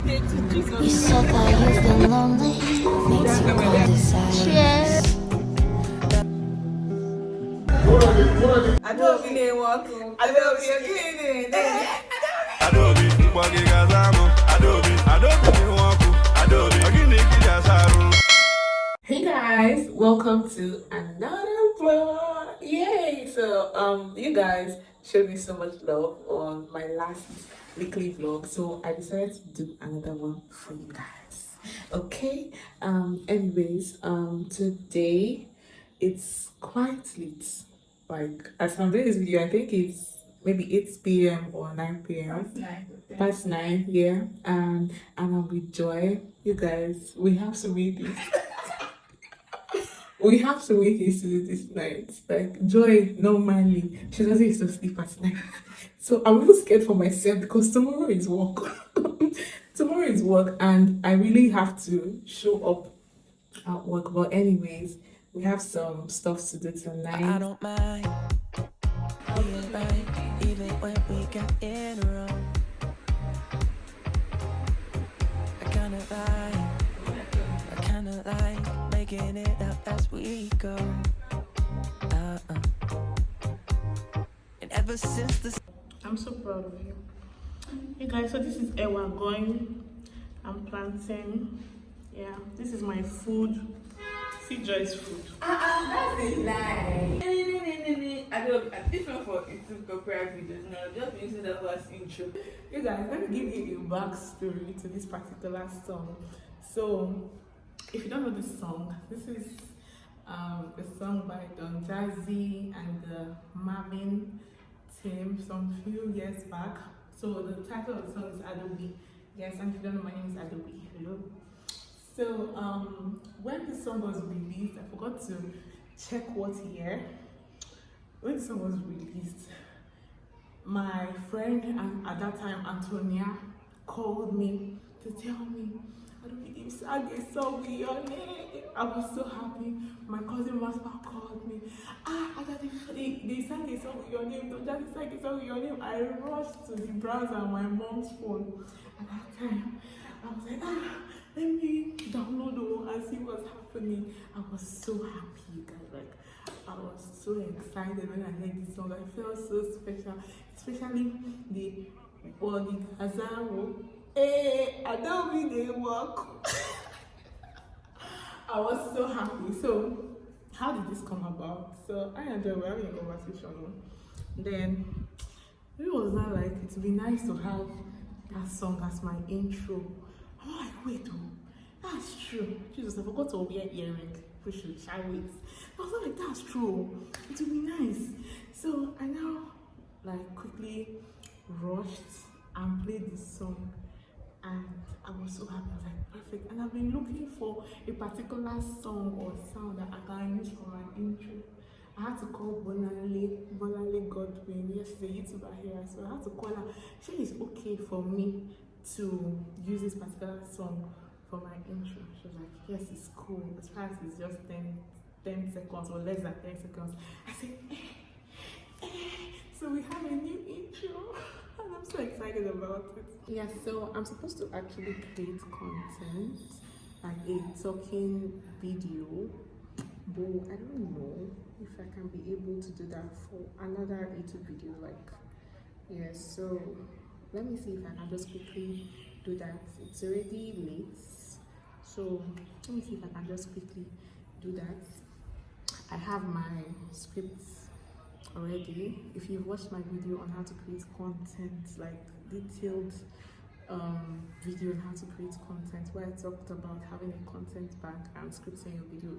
You said that you've been lonely, makes you cold desire. I don't really want to. I don't really Hey guys, welcome to another vlog. Yay! So you guys showed me so much love on my last weekly vlog, so I decided to do another one for you guys. Okay. Today it's quite late. Like as I'm doing this video, I think it's maybe 8 p.m. or 9 p.m. Past 9, yeah. And I'm with Joy. You guys, we have to read this. We have to wait to do this night. Like Joy, normally she doesn't used to sleep at night. So I'm even scared for myself because tomorrow is work. Tomorrow is work, and I really have to show up at work. But anyways, we have some stuff to do tonight. I don't mind being right, even when we get in a row. I kinda like making it up as we go. And ever since the I'm so proud of you. Hey guys, so this is where we're going. I'm planting. Yeah, this is my food. See Joy's food. That's a lie. I don't. This one for YouTube copyright videos. No, just using the first intro. You guys, let me give you a backstory to this particular song. So, if you don't know this song, this is a song by Don Jazzy and the Marvin team some few years back. So the title of the song is Adobe. Yes, and if you don't know, my name is Adobe. Hello. So when the song was released, I forgot to check what year. When the song was released, my friend and at that time Antonia called me to tell me, Adobe, you sang a song with your name. I was so happy. My cousin Master called me. They sang a song with your name. Don't just sang a song with your name. I rushed to the browser on my mom's phone. At that time, I was like, let me download the one and see what's happening. I was so happy, guys. Like, I was so excited when I heard this song. I felt so special, especially the Hazaro. Hey, I don't mean they work. I was so happy. So, how did this come about? So, I and Joy were having a conversation. Then, it was not like it would be nice to have that song as my intro. I'm like, wait, that's true. Jesus, I forgot to wear earring. We should try it. I was like, that's true. It would be nice. So, I now like quickly rushed and played this song. And I was so happy. I was like, perfect. And I've been looking for a particular song or sound that I can use for my intro. I had to call Bonale Godwin. Yes, she's a YouTuber here. So I had to call her. She is okay for me to use this particular song for my intro. She was like, yes, it's cool. As far as it's just 10 seconds or less than 10 seconds. I said, so we have a new intro. And I'm so excited about it. Yeah, so I'm supposed to actually create content, like a talking video, but I don't know if I can be able to do that for another YouTube video. Like, yeah, so let me see if I can just quickly do that. It's already late, so let me see if I can just quickly do that. I have my scripts already. If you've watched my video on how to create content, like detailed video on how to create content, where I talked about having a content bank and scripting your video,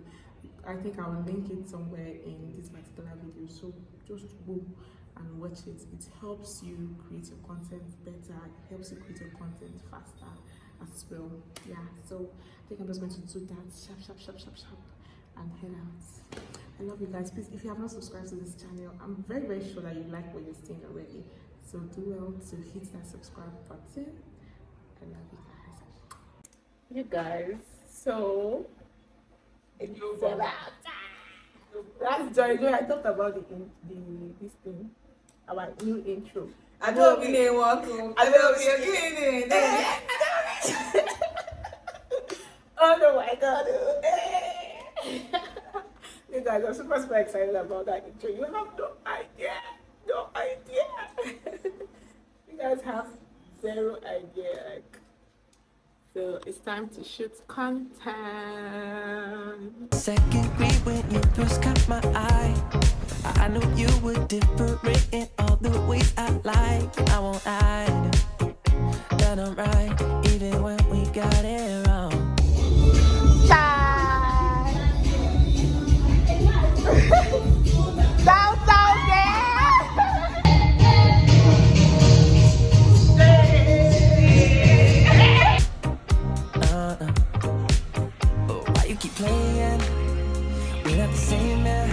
I think I will link it somewhere in this particular video, so just go and watch it. It helps you create your content better, it helps you create your content faster as well. Yeah, so I think I'm just going to do that sharp and head out. I love you guys. Please, if you have not subscribed to this channel, I'm very sure that you like what you're seeing already, so do well to hit that subscribe button. I love you guys. So it's about time. That's Joy. I talked about this thing, our new intro. I don't really want to. I don't really. god. You guys, I'm super excited about that intro. You have no idea. No idea. You guys have zero idea. Like, so it's time to shoot content. Second grade when you first caught my eye, I knew you were different in all the ways I like. I won't hide that I'm right, even when we got it wrong. Why you keep playing? We're not the same man.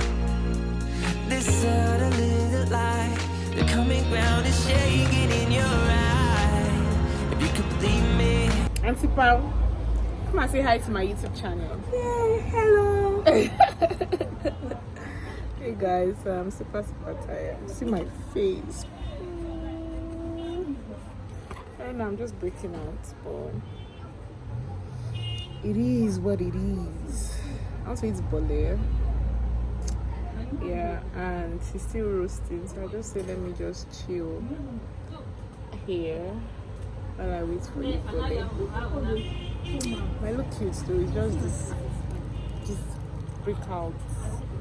This is a little lie. The coming ground is shaking in your eye. If you could believe me. Auntie Pao, come and say hi to my YouTube channel. Yay, hello. Hey guys, I'm super tired. See my face. I don't know, I'm just breaking out, but it is what it is. Also, it's bole. Yeah, and she's still roasting, so I just say let me just chill here while I wait for you bole. I look cute though, it's just this breakout.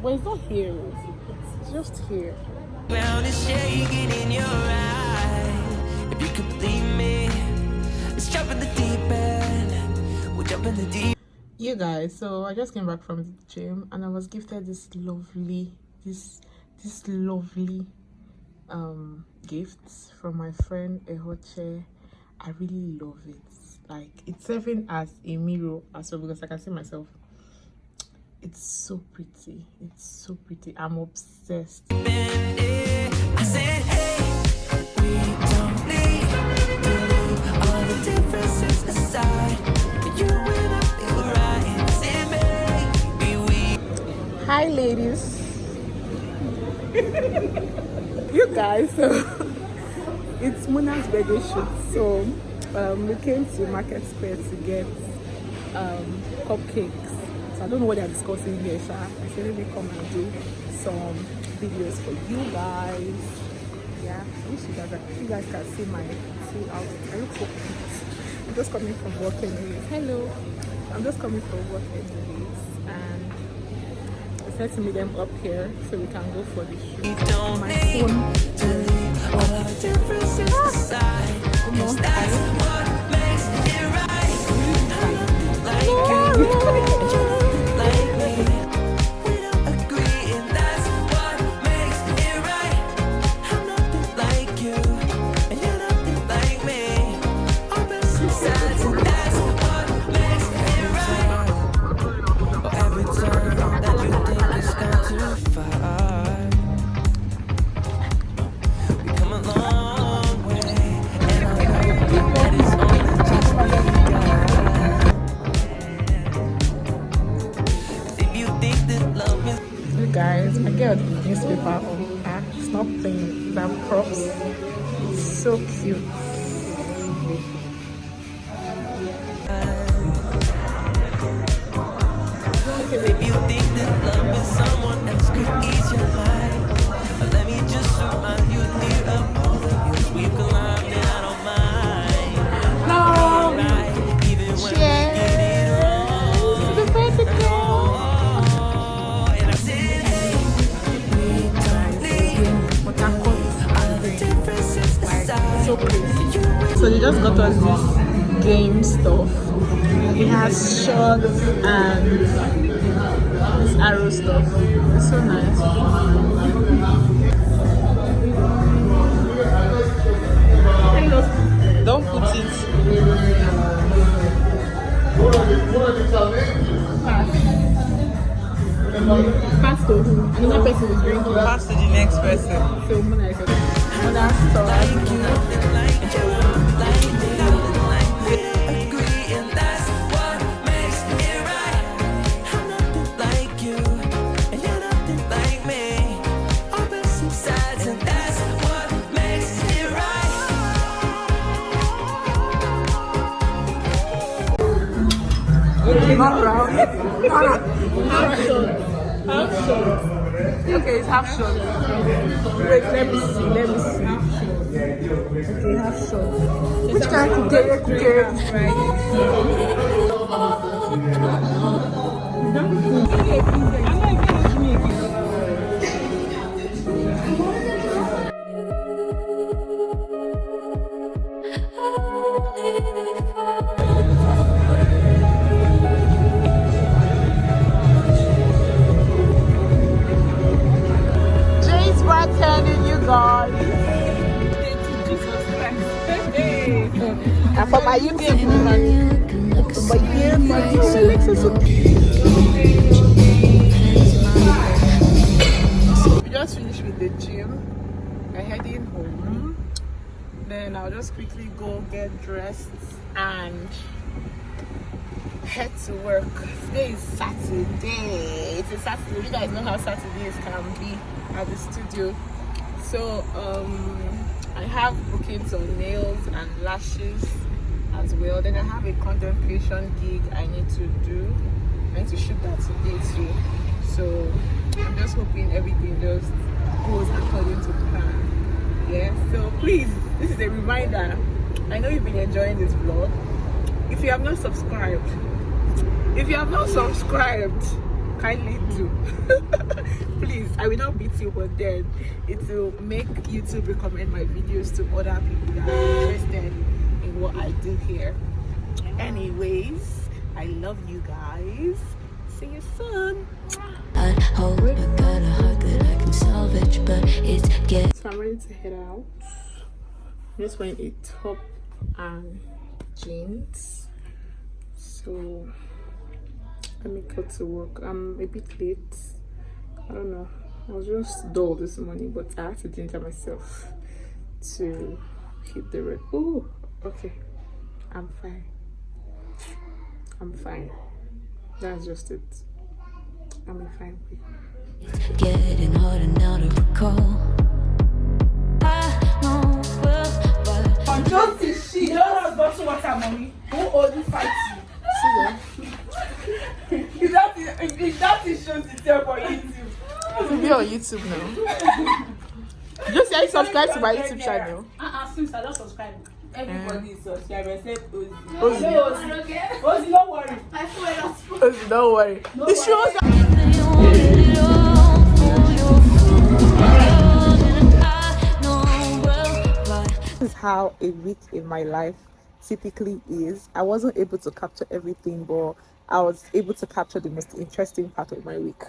Well, it's not here, it's just here. Ground is shaking in your eye. If you could believe me, let's jump in the deep end. We'll jump in the deep. You guys, so I just came back from the gym and I was gifted this lovely gifts from my friend Ehoche. I really love it. Like, it's serving as a mirror as well because I can see myself. It's so pretty. It's so pretty. I'm obsessed. I said, hey, we don't need to leave all the differences aside. You and I feel right. Say, baby, we. Hi, ladies. You guys, so it's Muna's birthday shoot. So we came to Market Square to get cupcakes. So I don't know what they're discussing here, Sha. I said maybe come and do some videos for you guys. Yeah, I wish you guys can see my full outfit. I look so cute. I'm just coming from work anyways. Hello. I'm just coming from work anyways, and I said to meet them up here so we can go for the shoot. My phone. To leave all our differences aside. Almost. That's what makes it right. Like you. Like me, we don't agree, and that's what makes it right. I'm nothing like you, and you're nothing like me. Opposite sides, and that's what makes it right. Oh, every time that you think it's gone too far, we come a long way, and I know that it's only just begun. You guys, I get a newspaper on her. It's not plain, that props. It's so cute. If you think that love with someone else could ease your mind, let me just remind you, dear, of all the hills we've climbed, and I don't mind. No! Right, even when we get it wrong. The perfect girl! And I said, hey, we don't need all of the differences aside. So pretty. So they just got us this game stuff. It has shots and this arrow stuff. It's so nice. Don't put it. Pass to who? Another person is drinking. Pass to the next person. So Mona is Mona store. Not round. Half short. Half short. Okay, it's half short. Wait, let me see. Let me see. Half short. Okay, half short. Which kind of cookie? Jay's bartending, you guys. And for my YouTube, we just finished with the gym. We're heading home. Then I'll just quickly go get dressed and head to work. Today is Saturday. It's a Saturday. You guys know how Saturdays can be at the studio. So I have bookings on nails and lashes as well. Then I have a content creation gig I need to do. I need to shoot that today too. So I'm just hoping everything just goes according to plan. Yeah, so please, this is a reminder. I know you've been enjoying this vlog. If you have not subscribed, kindly do. Please, I will not beat you, but then it will make YouTube recommend my videos to other people that are interested in what I do here. Anyways, I love you guys. See you soon. I hope I got a heart that I can salvage, but it's getting. So I'm ready to head out. I'm just wearing a top and jeans. So let me cut to work. I'm a bit late. I don't know. I was just dull this morning, but I had to ginger myself to hit the road. Oh, okay. I'm fine. I'm fine. That's just it. I'm a fine way. Getting harder now to recall. I know well, but Don't see shit. You don't have bottle water, mommy. Who only fights you? See that? If that is shows itself on YouTube. We'll be on YouTube now. Just say subscribe to my YouTube channel. Since I don't subscribe. Everybody is subscribed except Ozzy. Ozzy. Ozzy, don't worry. Ozzy, don't worry. The shows are This is how a week in my life typically is. I wasn't able to capture everything, but I was able to capture the most interesting part of my week.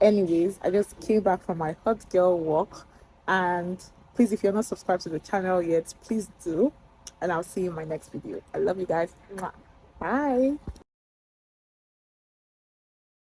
Anyways, I just came back from my hot girl walk, and please, if you're not subscribed to the channel yet, please do, and I'll see you in my next video. I love you guys. Mwah. Bye.